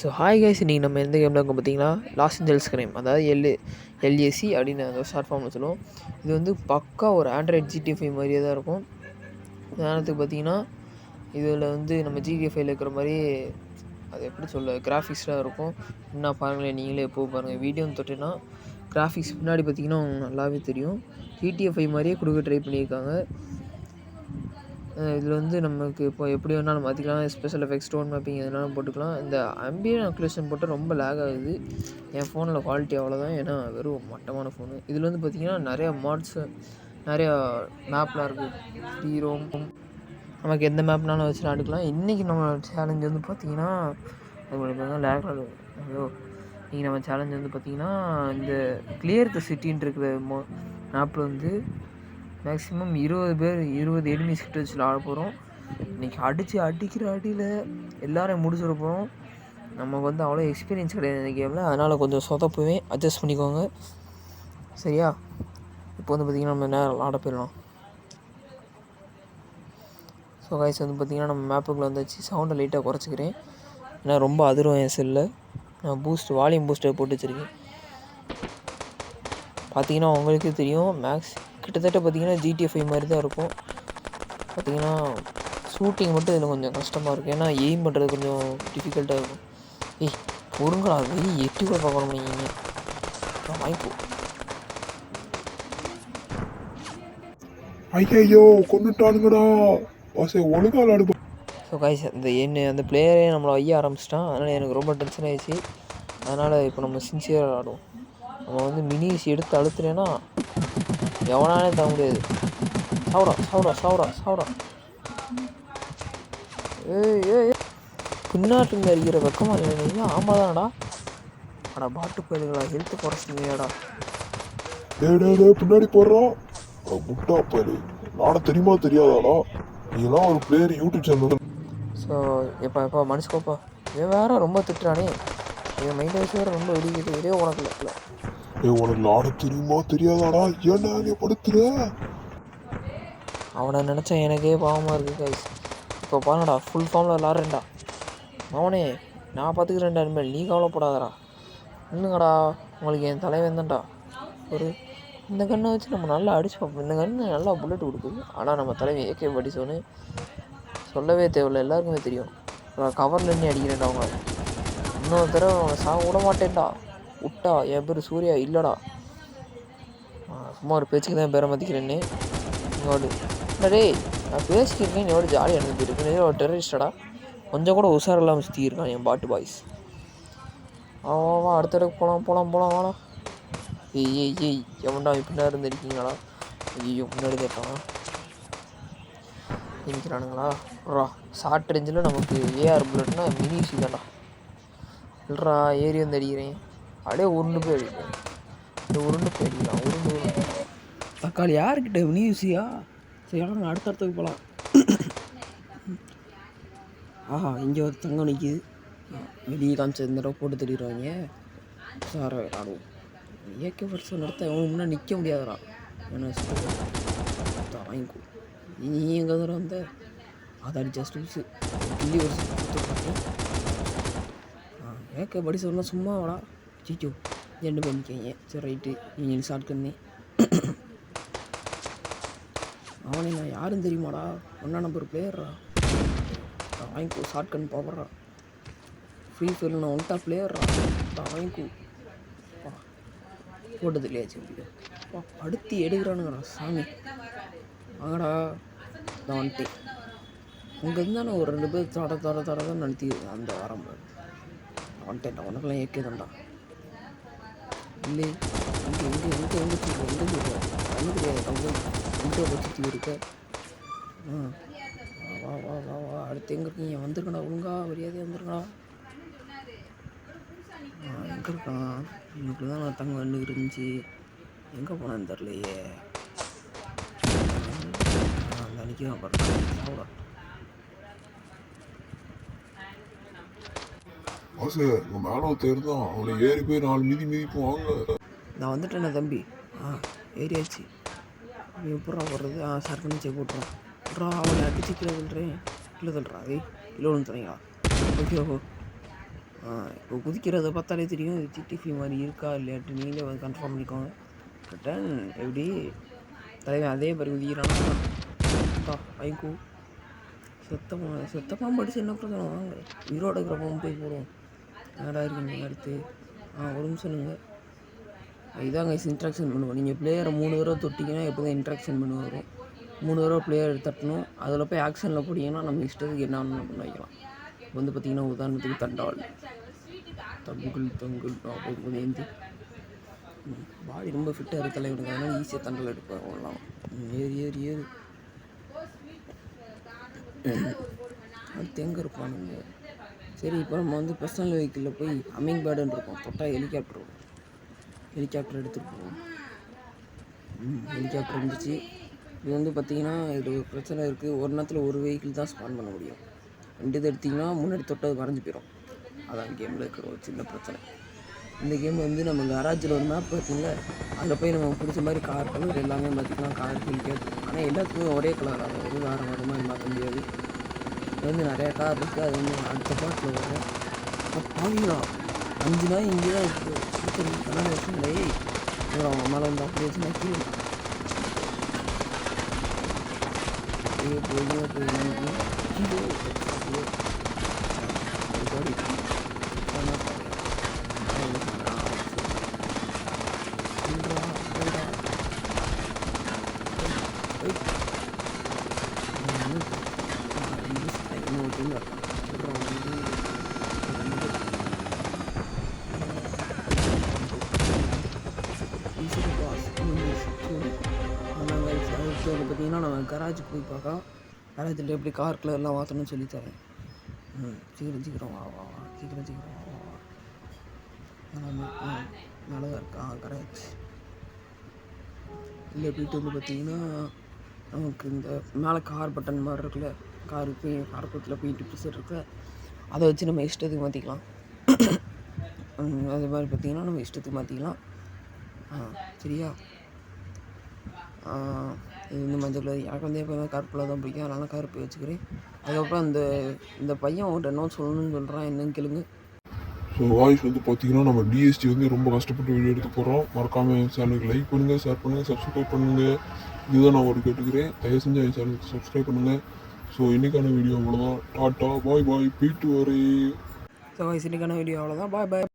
So hi guys, இன்றைக்கி நம்ம எந்த கேமில் இருக்கோம் பார்த்தீங்கன்னா லாஸ் ஏஞ்சல்ஸ் கிரைம், அதாவது எல்ஏசி அப்படின்னு அந்த ஷார்ட் ஃபார்மில் சொல்லுவோம். இது வந்து பக்கா ஒரு ஆண்ட்ராய்ட் ஜிடிஎஃப்ஐ மாதிரியே தான் இருக்கும். உதாரணத்துக்கு பார்த்தீங்கன்னா இதில் வந்து நம்ம ஜிடிஎஃப்ஐயில் இருக்கிற மாதிரி அது எப்படி சொல்ல கிராஃபிக்ஸ்லாம் இருக்கும். என்ன பாருங்களேன், நீங்களே எப்போ பாருங்கள் வீடியோன்னு தொட்டேன்னா கிராஃபிக்ஸ் பின்னாடி பார்த்தீங்கன்னா உங்களுக்கு நல்லாவே தெரியும். ஜிடிஎஃப்ஐ மாதிரியே கொடுக்க ட்ரை பண்ணியிருக்காங்க. இதில் வந்து நமக்கு இப்போ எப்படி வேணாலும் மாற்றிக்கலாம். ஸ்பெஷல் எஃபெக்ட்ஸ், ஸ்டோன் மேப்பிங் எதுனாலும் போட்டுக்கலாம். இந்த அம்பியன் அக்லூஷன் போட்டால் ரொம்ப லேக் ஆகுது. என் ஃபோனில் குவாலிட்டி அவ்வளோதான், ஏன்னா வெறும் மட்டமான ஃபோனு. இதில் வந்து பார்த்திங்கன்னா நிறையா மாட்ஸு, நிறையா மேப்லாம் இருக்குது. ஃப்ரீ ரோம், நமக்கு எந்த மேப்னாலும் வச்சு விளாண்டுக்கலாம். இன்றைக்கி நம்ம சேலஞ்சு வந்து பார்த்திங்கன்னா உங்களுக்கு லேக் ஆகுது. ஐயோ, இன்றைக்கி நம்ம சேலஞ்சு வந்து பார்த்திங்கன்னா இந்த கிளியர் த சிட்டின்னு இருக்கிற மேப்பில் வந்து மேக்ஸிமம் 20 எனிமீஸ் கிட்ட வச்சு ஆட போகிறோம். இன்றைக்கி அடிக்கிற அடியில் எல்லோரும் முடிச்சுட போகிறோம். நமக்கு வந்து அவ்வளோ எக்ஸ்பீரியன்ஸ் கிடையாது இந்த கேமில், அதனால் கொஞ்சம் சொதப்புவேன், அட்ஜஸ்ட் பண்ணிக்கோங்க சரியா. இப்போ வந்து பார்த்திங்கன்னா நம்ம நேரம் ஆட போயிடலாம். ஸோ கைஸ் வந்து பார்த்திங்கன்னா நம்ம மேப்புக்குள்ளே வந்தாச்சு. சவுண்டை லைட்டாக குறைச்சிக்கிறேன், ஏன்னா ரொம்ப அதிரும் என் செல்லில். நான் வால்யூம் பூஸ்டர் போட்டு வச்சுருக்கேன். பார்த்திங்கன்னா உங்களுக்கே தெரியும், கிட்டத்தட்ட பார்த்திங்கன்னா ஜிடிஎஃப்ஐ மாதிரி தான் இருக்கும். பார்த்திங்கன்னா ஷூட்டிங் மட்டும் இதில் கொஞ்சம் கஷ்டமாக இருக்கும், ஏன்னா எய்ம் பண்ணுறது கொஞ்சம் டிஃபிகல்ட்டாக இருக்கும். பொறுங்களா, வெளியே எட்டி கூட பார்க்கணும் நீங்கள் வாய்ப்பு. ஐயோ கொண்டுட்டானுங்கடா, ஒழுங்கா விளாடு. ஸோ கைஸ் அந்த பிளேயரே நம்மளை வைய ஆரம்பிச்சிட்டான், அதனால் எனக்கு ரொம்ப டென்ஷன் ஆகிடுச்சு. அதனால் இப்போ நம்ம சின்சியராக விளாடுவோம். நம்ம வந்து மினிஸ் எடுத்து அழுத்துறேன்னா எவனாலே தர முடியாது. சாவுடா. ஏய் பின்னாட்டு அடிக்கிற வெக்கமா இல்லையா? ஆமாம் தானடா. அடா பாட்டு போயிடுங்களா, ஹெல்த் குறைச்சிங்கடா. பின்னாடி போடுறோம் முட்டா போயிடு. நாட தெரியுமா தெரியாதாடா, நீலாம் ஒரு பிளேயர் யூடியூப் சேனல். ஸோ எப்போ மனுஷோப்பா இவன் வேற ரொம்ப திட்டுறானே, என் மைண்ட் வயசு வேறு ரொம்ப வெடிக்கிட்டு இதே உனக்கு இல்லை. உனக்கு நாட தெரியுமா தெரியாதாடா, ஏன்டா நீ படுத்துற? அவனை நினச்சா எனக்கே பாவமாக இருக்குது கைஸ். இப்போ பாருங்கடா, ஃபுல் ஃபார்மில் விளாட்றேன்டா. அவனே நான் பார்த்துக்கிறேன்டா, இனிமேல் நீ கவலைப்படாதடா. இன்னுங்கடா, உங்களுக்கு என் தலைவன் தான்டா. இந்த கண்ணை வச்சு நம்ம நல்லா அடிச்சு பார்ப்போம். இந்த கண்ணு நல்லா புல்லட் கொடுக்குது, ஆனால் நம்ம தலைவன் AK-47 சொல்லவே தேவையில்லை, எல்லாருக்குமே தெரியும். கவரில் நின்று அடிக்கிறேன்டா அவங்க. இன்னொரு தடவை அவனை சாக விட மாட்டேன்டா. விட்டா என் பேர் சூர்யா இல்லைடா. சும்மா ஒரு பேச்சுக்கு தான் பேரை மாற்றிக்கிறேன்னு இங்கோடு. டேய், நான் பேசிக்கிருக்கேன், எவ்வளோ ஜாலியாக இருந்துட்டு ஒரு டெரரிஸ்டடா. கொஞ்சம் கூட உஷார் இல்லாமல் சுற்றி இருக்கான் என் பாட்டு பாய்ஸ். வா அடுத்த இடத்துக்கு போகலாம் வாடா. ஏய் எவன்டா பின்னாடி இருந்துருக்கீங்களா? ஐயோ முன்னாடி கேட்டான் நிற்கிறானுங்களா. ஷார்ட் ரேஞ்சில் நமக்கு AR புல்லட்னா மினிசி தான்டா. இல்லைடா, ஏறி வந்து அடிக்கிறேன். அப்படியே உருண்டு போய் அடிக்கலாம். உருண்டு தக்காளி யாருக்கிட்ட மினிசியா? சரி யாரும் அடுத்தடுத்துக்கு போகலாம். இங்கே ஒரு தங்கம் நிற்கிது. வெளியே காமிச்ச இந்த தடவை போட்டு தள்ளிடுவாங்க. சார விளாடுவோம். AK-47 நடத்த அவனுக்கு முன்னாடி நிற்க முடியாதுடா. வாங்கிக்கோ. நீ எங்கே தடவை வந்த அதை ஜஸ்ட் கிள்ளி ஒரு பார்த்தேன். AK-47 சும்மா வாடா. சீச்சோ 2 பேர் நிற்காங்க. சரி ரைட்டு, நீங்கள் ஷார்ட் கண்ணே. அவனே நான் யாரும் தெரியுமாடா, 1 நம்பர் பிளேயர்ரா. வாங்கிக்கோ, ஷார்ட் கன் பார்க்குறா. ஃப்ரீ ஃபயரில் நான் 1 பிளேயர்ரா. வாங்கிக்கோ. போட்டது இல்லையாச்சு படுத்தி எடுக்கிறானுங்கடா சாமி. வாங்கடா, நான் வந்துட்டேன். அங்கே இருந்தால் ஒரு 2 பேர் தட தான் நடத்தி அந்த வாரம் வந்துட்டேன்டா. உனக்கெல்லாம் AK தான்டா. இல்லை எங்கே சொல்கிறேன் கண்ணு கிடையாது. கம்பெனி பற்றி இருக்க. வா அடுத்து எங்கே இருக்கீங்க? வந்துருக்கடா, ஒழுங்கா மரியாதையாக வந்துருக்கடா. எங்கே இருக்கான்? இன்னைக்கு தான் நான் தங்க கண்ணு இருந்துச்சு, எங்கே போனேன்னு தெரிலையே. அந்த அன்றைக்கி தான் பாருங்க. அவனை ஏறி போய் 4 மிதிப்பு வாங்க. நான் வந்துட்டேண்ணா தம்பி. ஏறியாச்சு. எப்படா போடுறது? சார் பண்ணி செக் போட்டுறான். அவனை அடிச்சு கீழே தள்ளுறேன். கீழே தள்ளுறா. கீழே ஒன்று தரீங்களா? ஓகே இப்போ குதிக்கிறத பார்த்தாலே தெரியும் இது ஜிடிஃபி மாதிரி இருக்கா இல்லையாட்டு நீங்களே வந்து கன்ஃபார்ம் பண்ணிக்கோங்க. ரிட்டன் எப்படி தலைவன் அதே மாதிரி குதிக்கிறானா ஐக்கூ செத்தப்பாம்பு படிச்சு என்ன பிரச்சனை வாங்க உயிரோட இருக்கிறப்பாம்பு போய் போடுவோம். என்னடா இருக்குங்க அடுத்து ஒரு நிமிஷம் நீங்கள் இதாங்க இன்ட்ராக்ஷன் பண்ணுவோம். நீங்கள் பிளேயரை 3 தடவை தொட்டிங்கன்னா எப்போ தான் இன்ட்ராக்ஷன் பண்ணி வரும். 3 தடவை பிளேயர் தட்டணும். அதில் போய் ஆக்ஷனில் போட்டிங்கன்னா நம்ம இஷ்டத்துக்கு என்ன பண்ண வைக்கலாம். இப்போ வந்து பார்த்திங்கன்னா உதாரணத்துக்கு தண்டால் தங்குள் ஏந்தி பாடி ரொம்ப ஃபிட்டாக இருக்க தலைவனுக்கு அதனால் ஈஸியாக தண்டல் எடுப்பேன் அவ்வளோலாம். ஏறு அடுத்து எங்கே இருப்பானுங்க. சரி இப்போ நம்ம வந்து பர்சனல் வெஹிக்கிளில் போய் ஹம்மிங் பேர்டுன்னு இருக்கோம். தொட்டால் ஹெலிகாப்டர் எடுத்துகிட்டு போவோம். ஹெலிகாப்டர் இருந்துச்சு. இது வந்து பார்த்திங்கன்னா இது ஒரு பிரச்சனை இருக்குது. ஒரு நேரத்தில் ஒரு வெஹிக்கிள் தான் ஸ்பான் பண்ண முடியும். 2 இது எடுத்திங்கன்னா முன்னாடி தொட்டது மறைஞ்சு போயிடும். அதான் கேமில் இருக்கிற ஒரு சின்ன பிரச்சனை. இந்த கேம் வந்து நம்ம கராஜில் ஒரு மேப் பார்த்திங்களா அதில் போய் நம்ம பிடிச்ச மாதிரி கார் கலர் எல்லாமே பார்த்திங்கன்னா கார் ஹெலிகாப்டர் ஆனால் எல்லாத்துக்குமே ஒரே கலர் ஆகும். ஒரு வேறு மாதிரி மாற்ற முடியாது. இது வந்து நிறையா கார் இருக்குது. அது வந்து அடுத்த பாட்டில் வரும். பாவீங்களா 5 நாள் இங்கே தான் இருக்குது. கண்ணாடி வச்சுங்களே அவங்க மேலே வந்து அப்படி வச்சுன்னா கீழே பார்த்தீங்கன்னா நம்ம கராஜுக்கு போய் பார்க்கலாம். கராஜில் எப்படி கார் கலர்லாம் மாற்றணும்னு சொல்லித்தரேன். சீக்கிரம் வா சீக்கிரம் வா நல்லா இருக்கா கராஜ். இல்லை போயிட்டு வந்து பார்த்திங்கன்னா நமக்கு இந்த மேலே கார் பட்டன் மாதிரி இருக்குல்ல காருக்கு கார்பெட்டில் போயிட்டு ப்ரெஷர் இருக்குல்ல அதை வச்சு நம்ம இஷ்டத்துக்கு மாற்றிக்கலாம். அது மாதிரி பார்த்திங்கன்னா நம்ம இஷ்டத்துக்கு மாற்றிக்கலாம். சரியா இது வந்து மஞ்சள் கலர் எனக்கு வந்து எப்போயுமே கருப்பில் தான் பிடிக்கும். அதனால கருப்பு வச்சுக்கிறேன். அதுக்கப்புறம் இந்த பையன் அவன்கிட்ட என்ன சொல்லணும்னு சொல்கிறான் என்னன்னு கேளுங்க. ஸோ வாய்ஸ் வந்து பார்த்தீங்கன்னா நம்ம டிஎஸ்டி வந்து ரொம்ப கஷ்டப்பட்டு வீடியோ எடுத்து போகிறோம். மறக்காமல் என் சேனலுக்கு லைக் பண்ணுங்கள், ஷேர் பண்ணுங்கள், சப்ஸ்கிரைப் பண்ணுங்கள். இதுதான் நான் ஒரு கேட்டுக்கிறேன். தயவு செஞ்சு என் சேனலுக்கு சப்ஸ்கிரைப் பண்ணுங்கள். ஸோ இன்றைக்கான வீடியோ அவ்வளோதான். டாட்டா பாய் போயிட்டு வரேன். ஸோ வாய்ஸ் இன்றைக்கான வீடியோ அவ்வளோதான். பாய்.